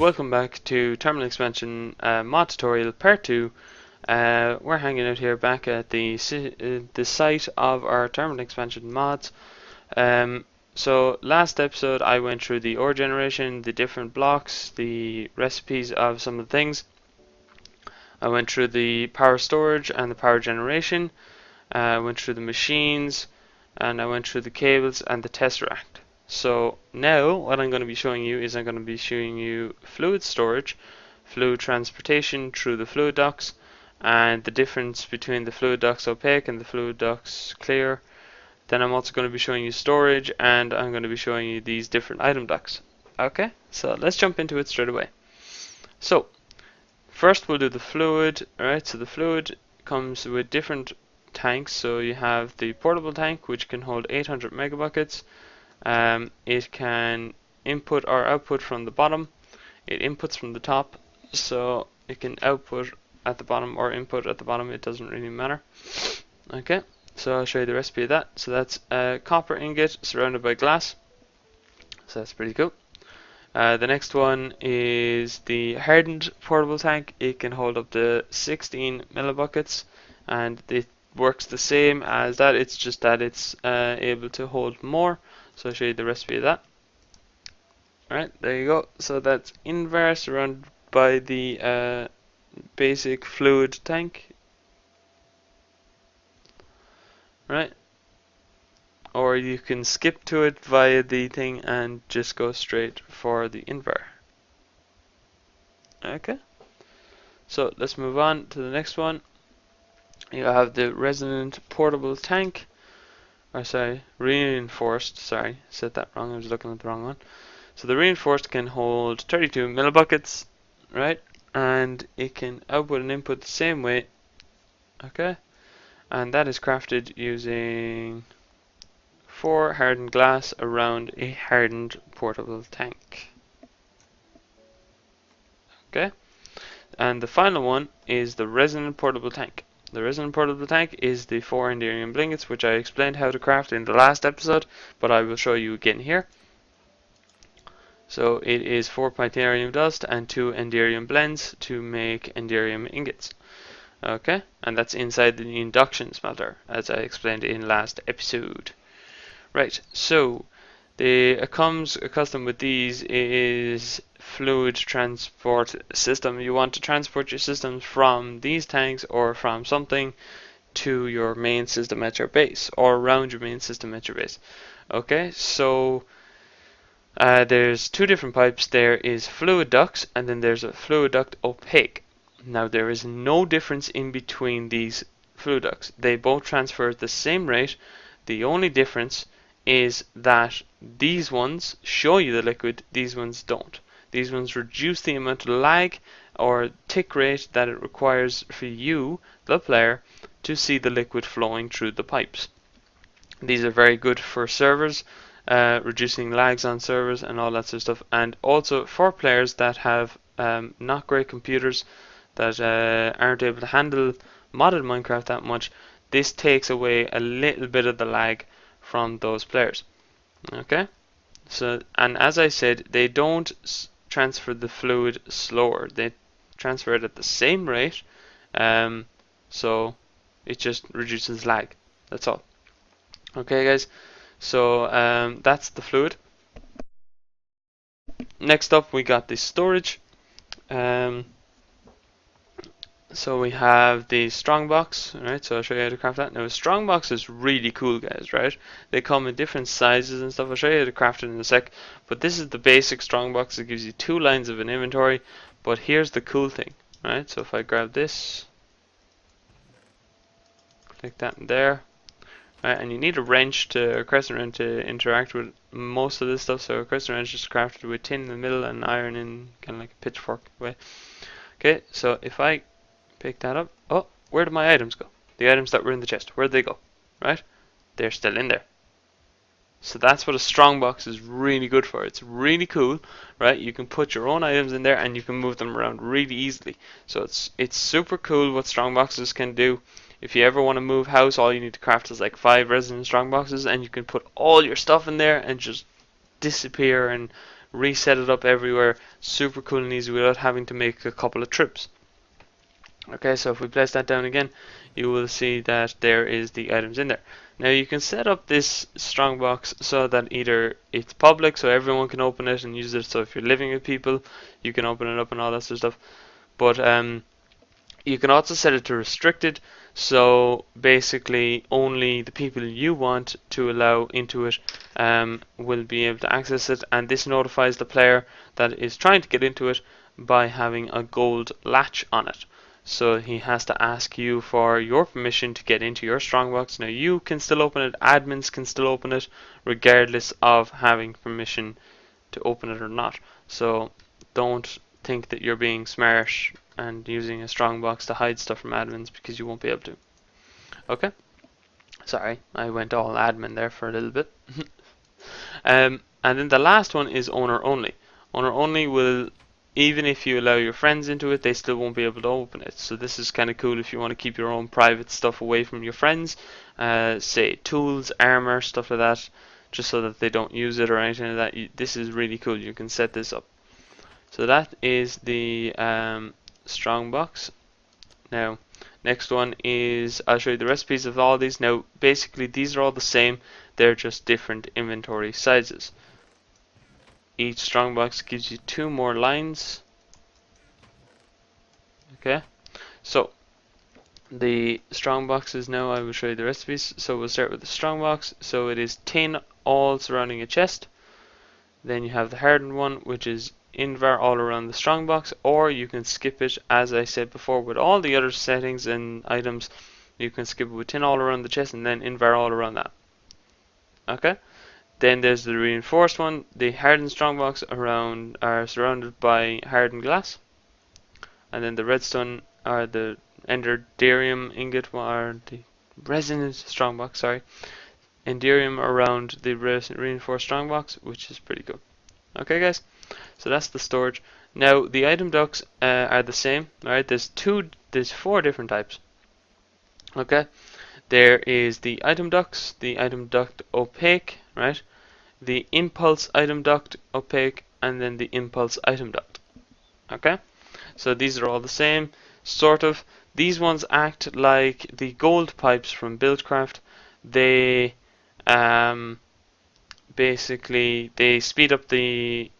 welcome back to Terminal Expansion mod tutorial part 2. We're hanging out here back at the site of our Terminal Expansion mods. So last episode I went through the ore generation, the different blocks, the recipes of some of the things. I went through the power storage and the power generation. I went through the machines, and I went through the cables and the tesseract. So now what I'm going to be showing you is I'm going to be showing you fluid storage, fluid transportation through the fluid ducts, and the difference between the fluid ducts opaque and the fluid ducts clear. Then I'm also going to be showing you storage, and I'm going to be showing you these different item ducts. Okay, so let's jump into it straight away. So first we'll do the fluid. Alright, so the fluid comes with different tanks. So you have the portable tank, which can hold 800 megabuckets. It can input or output from the bottom. It inputs from the top, so it can output at the bottom or input at the bottom. It doesn't really matter. Okay, so I'll show you the recipe of that. So that's a copper ingot surrounded by glass. So that's pretty cool. The next one is the hardened portable tank. It can hold up to 16 millibuckets, and it works the same as that. It's just that it's able to hold more. So I'll show you the recipe of that. Alright, there you go. So that's invar surrounded by the basic fluid tank. Right. Or you can skip to it via the thing and just go straight for the invar. Okay. So let's move on to the next one. You have the resonant portable tank. Or sorry, reinforced. Sorry, said that wrong. I was looking at the wrong one. So the reinforced can hold 32 millibuckets, right? And it can output and input the same way. Okay. And that is crafted using 4 hardened glass around a hardened portable tank. Okay. And the final one is the resonant portable tank. The resonant portable tank is the 4 enderium blankets, which I explained how to craft in the last episode, but I will show you again here. So it is 4 pytherium dust and 2 enderium blends to make enderium ingots. Okay, and that's inside the induction smelter, as I explained in last episode. Right, so it comes custom with these is fluid transport system. You want to transport your systems from these tanks or from something to your main system at your base, or around your main system at your base. Okay, so there's 2 different pipes. There is fluid ducts, and then there's a fluid duct opaque. Now there is no difference in between these fluid ducts. They both transfer at the same rate. The only difference is that these ones show you the liquid, these ones don't. These ones reduce the amount of lag or tick rate that it requires for you, the player, to see the liquid flowing through the pipes. These are very good for servers, reducing lags on servers and all that sort of stuff, and also for players that have not great computers that aren't able to handle modded Minecraft that much. This takes away a little bit of the lag from those players. Okay, so, and as I said, they don't transfer the fluid slower, they transfer it at the same rate, so it just reduces lag, that's all. Okay guys, so that's the fluid. Next up we got the storage. So we have the strongbox, right? So I'll show you how to craft that. Now a strongbox is really cool, guys, right? They come in different sizes and stuff. I'll show you how to craft it in a sec. But this is the basic strongbox. It gives you 2 lines of an inventory. But here's the cool thing, right? So if I grab this, click that in there, right? And you need a wrench to, a crescent wrench to interact with most of this stuff. So a crescent wrench is crafted with tin in the middle and iron in kind of like a pitchfork way. Okay, so if I pick that up. Oh, where did my items go? The items that were in the chest, where'd they go? Right? They're still in there. So that's what a strongbox is really good for. It's really cool, right? You can put your own items in there and you can move them around really easily. So it's super cool what strongboxes can do. If you ever want to move house, all you need to craft is like 5 resonant strongboxes, and you can put all your stuff in there and just disappear and reset it up everywhere, super cool and easy without having to make a couple of trips. Okay, so if we place that down again, you will see that there is the items in there. Now you can set up this strongbox so that either it's public, so everyone can open it and use it. So if you're living with people, you can open it up and all that sort of stuff. But you can also set it to restricted, so basically only the people you want to allow into it will be able to access it, and this notifies the player that is trying to get into it by having a gold latch on it. So he has to ask you for your permission to get into your strongbox. Now you can still open it, admins can still open it, regardless of having permission to open it or not. So don't think that you're being smart and using a strongbox to hide stuff from admins, because you won't be able to. Okay? Sorry, I went all admin there for a little bit. And then the last one is owner only. Owner only will, even if you allow your friends into it, they still won't be able to open it. So this is kind of cool if you want to keep your own private stuff away from your friends, say tools, armor, stuff like that, just so that they don't use it or anything like that. This is really cool. You can set this up. So that is the strongbox. Now, next one is, I'll show you the recipes of all these. Now, basically, these are all the same. They're just different inventory sizes. Each strongbox gives you 2 more lines. Okay, so the strongboxes now, I will show you the recipes. So we'll start with the strongbox. So it is tin all surrounding a chest. Then you have the hardened one, which is invar all around the strongbox, or you can skip it, as I said before, with all the other settings and items. You can skip it with tin all around the chest and then invar all around that. Okay. Then there's the reinforced one. The hardened strongbox around are surrounded by hardened glass, and then the redstone or the enderderium ingot or the resonant strongbox. Sorry, enderium around the reinforced strongbox, which is pretty good. Okay, guys. So that's the storage. Now the item ducts are the same. Alright, there's 4 different types. Okay, there is the item ducts, the item duct opaque, right? The impulse item duct opaque, and then the impulse item duct. Okay, so these are all the same, sort of. These ones act like the gold pipes from Buildcraft. They basically they speed up the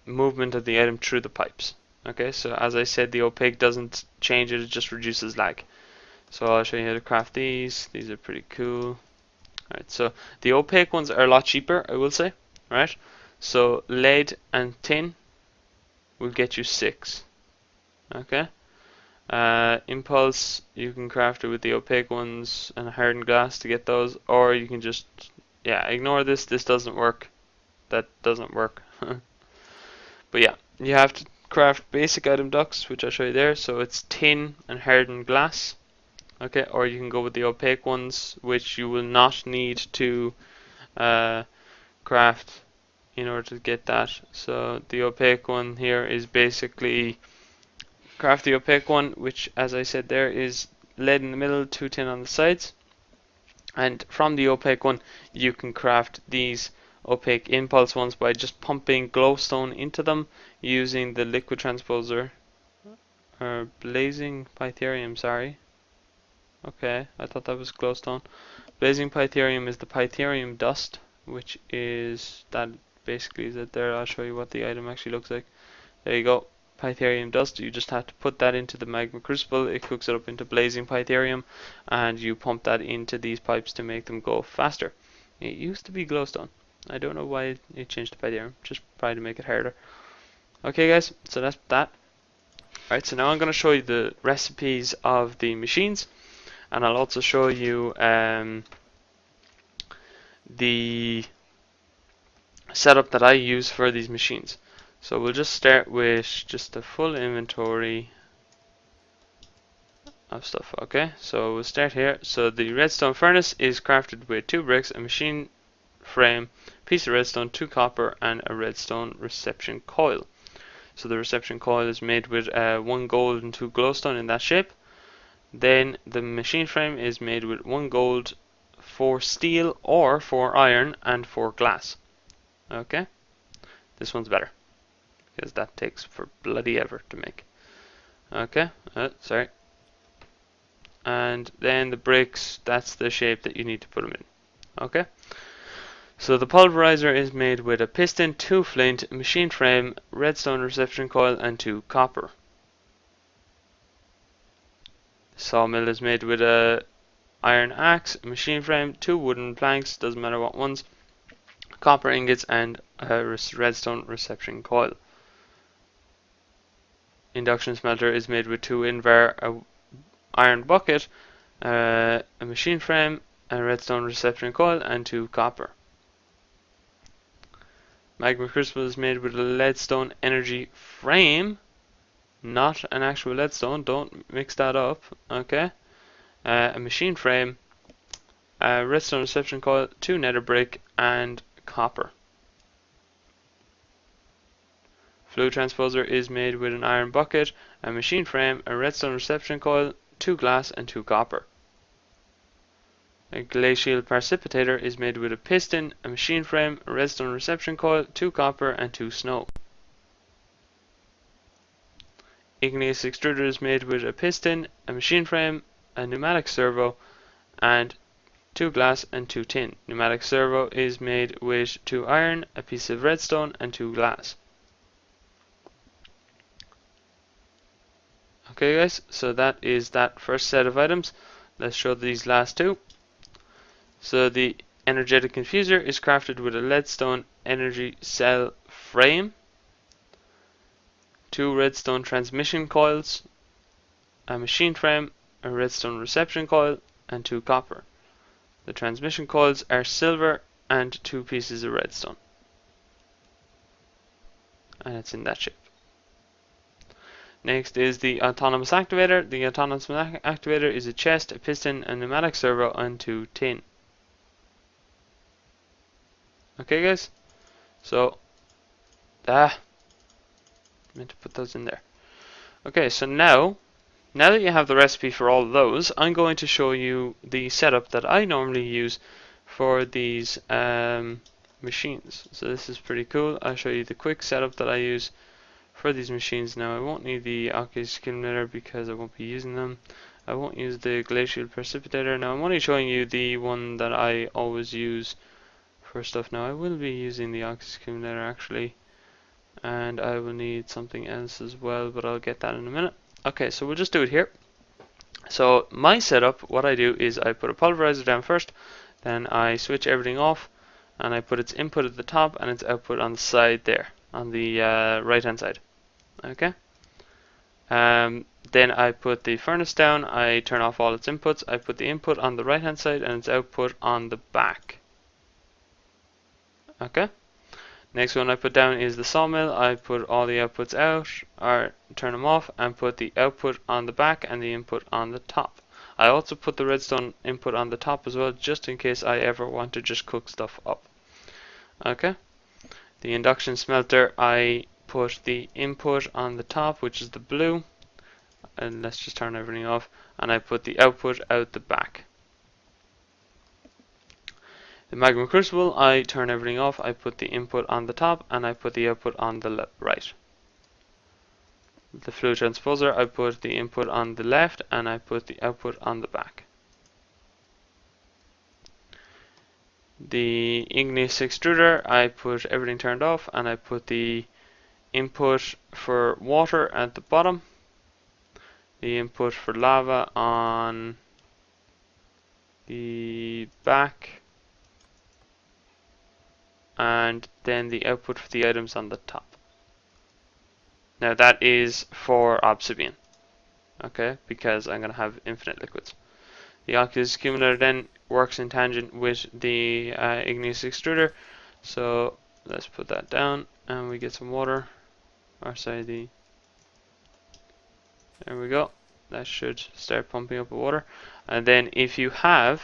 movement of the item through the pipes. Okay, so as I said, the opaque doesn't change it, it just reduces lag. So I'll show you how to craft these. These are pretty cool. Alright, so the opaque ones are a lot cheaper, I will say. Right, so lead and tin will get you 6. Okay, impulse, you can craft it with the opaque ones and hardened glass to get those, or you can just, yeah, ignore this. This doesn't work. That doesn't work. But yeah, you have to craft basic item ducts, which I'll show you there. So it's tin and hardened glass. Okay, or you can go with the opaque ones, which you will not need to craft in order to get that. So the opaque one here is basically craft the opaque one, which, as I said, there is lead in the middle, 2 tin on the sides. And from the opaque one, you can craft these opaque impulse ones by just pumping glowstone into them using the liquid transposer, or blazing pytherium, sorry. Okay, I thought that was glowstone. Blazing pytherium is the pytherium dust, which is, that basically is it there. I'll show you what the item actually looks like. There you go, pytherium dust. You just have to put that into the magma crucible. It cooks it up into blazing pytherium, and you pump that into these pipes to make them go faster. It used to be glowstone. I don't know why it changed to pytherium, just probably to make it harder. Okay guys, so that's that. Alright, so now I'm going to show you the recipes of the machines, and I'll also show you the setup that I use for these machines. So we'll just start with just a full inventory of stuff. Okay, so we'll start here. So the redstone furnace is crafted with 2 bricks, a machine frame, piece of redstone, 2 copper, and a redstone reception coil. So the reception coil is made with 1 gold and 2 glowstone in that shape. Then the machine frame is made with 1 gold, 4 steel or 4 iron, and 4 glass. Okay, This one's better because that takes for bloody ever to make. Okay, sorry. And then the bricks, that's the shape that you need to put them in. Okay. So the pulverizer is made with a piston, 2 flint, a machine frame, redstone reception coil, and 2 copper. The sawmill is made with a iron axe, a machine frame, 2 wooden planks, doesn't matter what ones, copper ingots, and a redstone reception coil. Induction smelter is made with 2 invar, a iron bucket, a machine frame, a redstone reception coil, and 2 copper. Magma crucible is made with a leadstone energy frame, not an actual leadstone, don't mix that up, okay? A machine frame, a redstone reception coil, 2 nether brick, and copper. Fluid transposer is made with an iron bucket, a machine frame, a redstone reception coil, 2 glass, and 2 copper. A glacial precipitator is made with a piston, a machine frame, a redstone reception coil, 2 copper, and 2 snow. Igneous extruder is made with a piston, a machine frame, a pneumatic servo, and 2 glass and 2 tin. Pneumatic servo is made with 2 iron, a piece of redstone, and 2 glass. Okay guys, so that is that first set of items. Let's show these last two. So the energetic infuser is crafted with a leadstone energy cell frame, 2 redstone transmission coils, a machine frame, a redstone reception coil, and 2 copper. The transmission coils are silver and 2 pieces of redstone. And it's in that shape. Next is the autonomous activator. The autonomous activator is a chest, a piston, a pneumatic servo, and 2 tin. Okay guys, so meant to put those in there. Okay, so now that you have the recipe for all of those, I'm going to show you the setup that I normally use for these machines. So this is pretty cool. I'll show you the quick setup that I use for these machines. Now I won't need the accumulator because I won't be using them. I won't use the glacial precipitator. Now I'm only showing you the one that I always use for stuff. Now I will be using the accumulator actually, and I will need something else as well, but I'll get that in a minute. Okay, so we'll just do it here. So my setup, what I do is I put a pulverizer down first, then I switch everything off, and I put its input at the top and its output on the side there, on the right hand side. Okay. Then I put the furnace down, I turn off all its inputs, I put the input on the right hand side and its output on the back. Okay. Next one I put down is the sawmill. I put all the outputs out, or turn them off, and put the output on the back and the input on the top. I also put the redstone input on the top as well, just in case I ever want to just cook stuff up. Okay. The induction smelter, I put the input on the top, which is the blue, and let's just turn everything off, and I put the output out the back. The magma crucible, I turn everything off, I put the input on the top and I put the output on the right. The fluid transposer, I put the input on the left and I put the output on the back. The igneous extruder, I put everything turned off and I put the input for water at the bottom, the input for lava on the back, and then the output for the items on the top. Now that is for obsidian, okay, because I'm going to have infinite liquids. The Oculus accumulator then works in tangent with the igneous extruder, so let's put that down and we get some water, or sorry, there we go. That should start pumping up the water. And then if you have,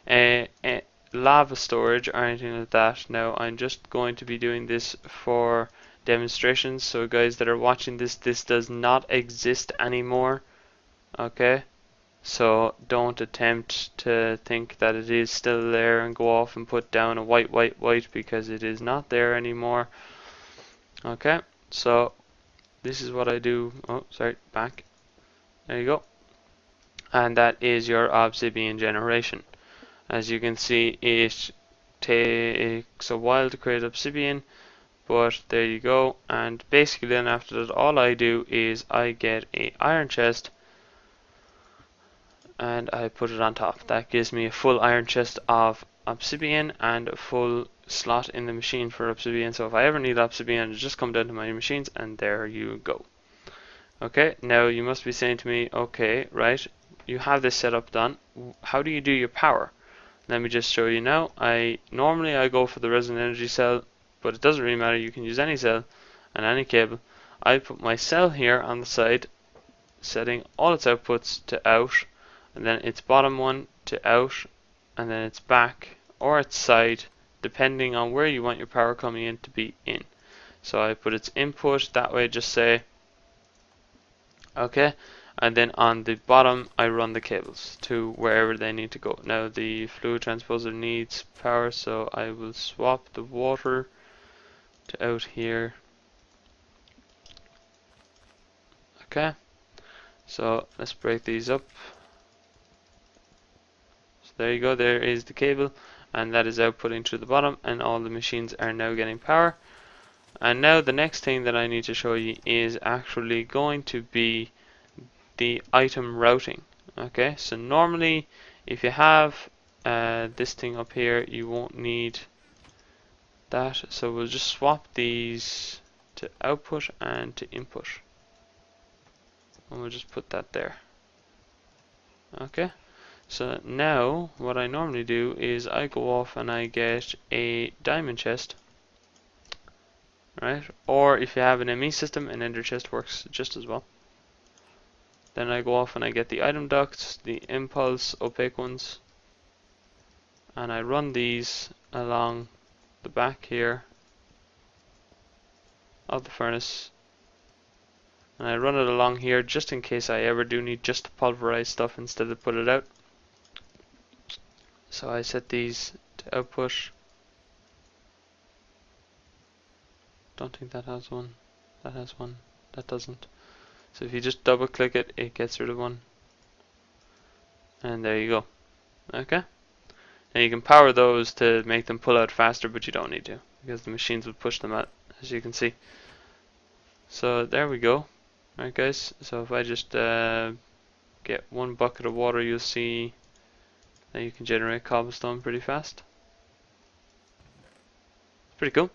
a lava storage or anything like that, now I'm just going to be doing this for demonstrations, so guys that are watching this, this does not exist anymore, okay? So don't attempt to think that it is still there and go off and put down a white because it is not there anymore. Okay, so this is what I do. Oh, sorry, back. There you go. And that is your obsidian generation. As you can see, it takes a while to create obsidian, but there you go. And basically then after that, all I do is I get a iron chest and I put it on top. That gives me a full iron chest of obsidian and a full slot in the machine for obsidian. So if I ever need obsidian, I just come down to my machines and there you go. Okay, now you must be saying to me, okay, right, you have this setup done. How do you do your power? Let me just show you now. Normally I go for the resonant energy cell, but it doesn't really matter. You can use any cell and any cable. I put my cell here on the side, setting all its outputs to out, and then its bottom one to out, and then its back or its side, depending on where you want your power coming in to be in. So I put its input that way, just say okay, and then on the bottom I run the cables to wherever they need to go. Now the fluid transposer needs power, so I will swap the water to out here. Okay, so let's break these up. So there you go, there is the cable, and that is outputting to the bottom, and all the machines are now getting power. And now the next thing that I need to show you is actually going to be the item routing. Okay, so normally if you have this thing up here, you won't need that, so we'll just swap these to output and to input, and we'll just put that there. Okay, so now what I normally do is I go off and I get a diamond chest, right? Or if you have an ME system, an ender chest works just as well. Then I go off and I get the item ducts, the impulse opaque ones, and I run these along the back here of the furnace, and I run it along here just in case I ever do need just to pulverize stuff instead of put it out. So I set these to output. Don't think that has one. That has one. That doesn't. So if you just double click it, it gets rid of one. And there you go. Okay. And you can power those to make them pull out faster, but you don't need to, because the machines will push them out, as you can see. So there we go. Alright guys, so if I just get one bucket of water, you'll see that you can generate cobblestone pretty fast. Pretty cool.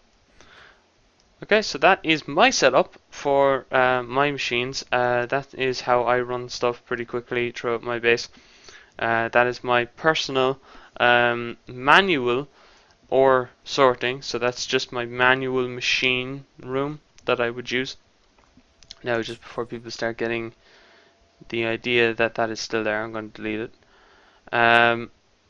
Okay, so that is my setup for my machines. That is how I run stuff pretty quickly throughout my base. That is my personal manual ore sorting, so that's just my manual machine room that I would use. Now, just before people start getting the idea that that is still there, I'm going to delete it.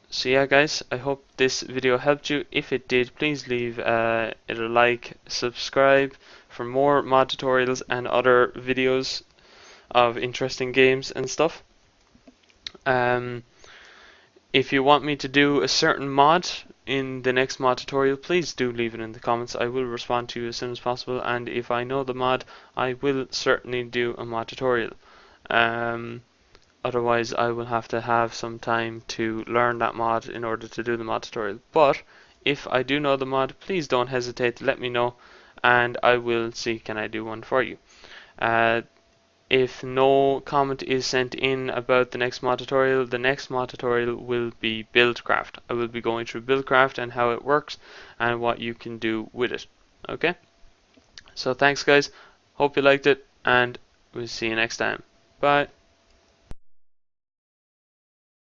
So yeah guys, I hope this video helped you. If it did, please leave it a like, subscribe for more mod tutorials and other videos of interesting games and stuff. If you want me to do a certain mod in the next mod tutorial, please do leave it in the comments. I will respond to you as soon as possible, and if I know the mod, I will certainly do a mod tutorial. Otherwise I will have to have some time to learn that mod in order to do the mod tutorial. But if I do know the mod, please don't hesitate to let me know, and I will see can I do one for you. If no comment is sent in about the next mod tutorial will be Buildcraft. I will be going through Buildcraft and how it works and what you can do with it. Okay? So thanks guys, hope you liked it, and we'll see you next time. Bye.